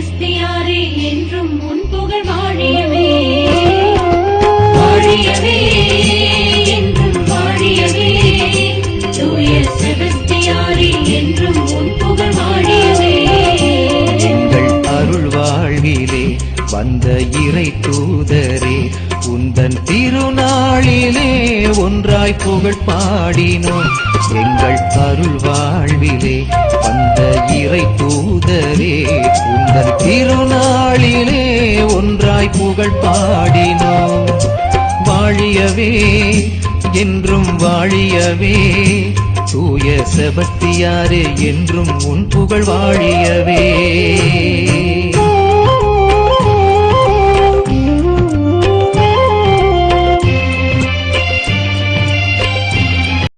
செபஸ்தியாரே என்றும் உன் புகழ் வாழியவே வாழியவே என்றும் வாழியவே தூய செபஸ்தியாரே என்றும் உன் புகழ் வாழியவே எங்கள் அருள் வாழ்விலே வந்த இறை தூதரே உந்தன் திருநாளிலே ஒன்றாய் புகழ் பாடினோம் எங்கள் அருள் வாழ்விலே வந்த இறை தூதரே உந்தன் திருநாளிலே ஒன்றாய் புகழ் பாடினோம் வாழியவே என்றும் வாழியவே தூய செபஸ்தியாரே என்றும் உன் புகழ் வாழியவே